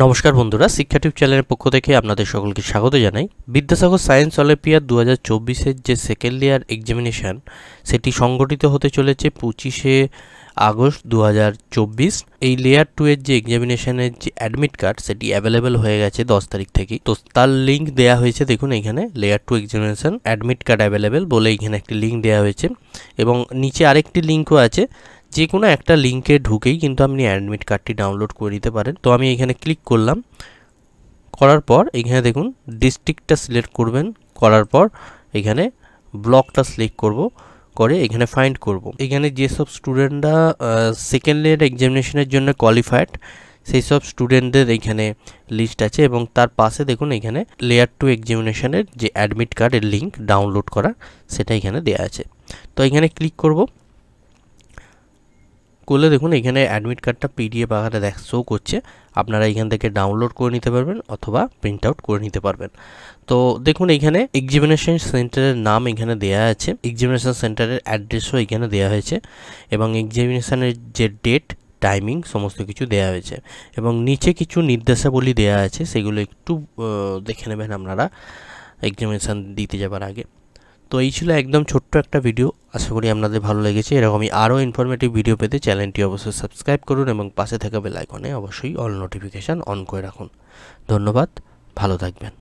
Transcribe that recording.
নমস্কার বন্ধুরা, শিক্ষা টিউব চ্যানেলের পক্ষ থেকে আপনাদের সকলকে স্বাগত জানাই। বিদ্যাসাগর সায়েন্স অলিম্পিয়াড 2024-এর যে সেকেন্ড ইয়ার এক্সামিনেশান সেটি সংগঠিত হতে চলেছে 25শে আগস্ট 2024। এই লেয়ার 2 এর যে এক্সামিনেশানের যে অ্যাডমিট কার্ড সেটি অ্যাভেলেবেল হয়ে গেছে 10 তারিখ থেকেই। তো তার লিঙ্ক দেওয়া হয়েছে, দেখুন এখানে layer 2 examination admit card available বলে এখানে একটি লিঙ্ক দেওয়া হয়েছে এবং নিচে আরেকটি লিঙ্কও আছে। যে কোনো একটা লিঙ্কে ঢুকেই কিন্তু আপনি অ্যাডমিট কার্ডটি ডাউনলোড করে নিতে পারেন। তো আমি এখানে ক্লিক করলাম, করার পর এখানে দেখুন ডিস্ট্রিক্টটা সিলেক্ট করবেন, করার পর এখানে ব্লকটা সিলেক্ট করব, করে এখানে ফাইন্ড করব। এখানে যেসব স্টুডেন্টরা সেকেন্ড ইয়ার এক্সামিনেশনের জন্য কোয়ালিফাইড সেই সব স্টুডেন্টদের এখানে লিস্ট আছে এবং তার পাশে দেখুন এখানে লেয়ার 2 এক্সামিনেশনের যে অ্যাডমিট কার্ডের লিঙ্ক ডাউনলোড করা সেটা এখানে দেওয়া আছে। তো এখানে ক্লিক করব, করলে দেখুন এখানে অ্যাডমিট কার্ডটা পিডিএফ আকারে শো করছে। আপনারা এখান থেকে ডাউনলোড করে নিতে পারবেন অথবা প্রিন্ট আউট করে নিতে পারবেন। তো দেখুন এখানে এক্সামিনেশন সেন্টারের নাম এখানে দেয়া আছে, এক্সামিনেশন সেন্টারের অ্যাড্রেসও এখানে দেওয়া হয়েছে এবং এক্সামিনেশনের যে ডেট টাইমিং সমস্ত কিছু দেওয়া হয়েছে এবং নিচে কিছু নির্দেশাবলী দেওয়া আছে, সেগুলো একটু দেখে নেবেন আপনারা এক্সামিনেশান দিতে যাবার আগে। তো এই ছিল একদম ছোট্ট একটা ভিডিও, আশা করি আপনাদের ভালো লেগেছে। এরকমই আরও ইনফরমেটিভ ভিডিও পেতে চ্যানেলটি অবশ্যই সাবস্ক্রাইব করুন এবং পাশে থাকা বেল আইকনে অবশ্যই অল নোটিফিকেশান অন করে রাখুন। ধন্যবাদ, ভালো থাকবেন।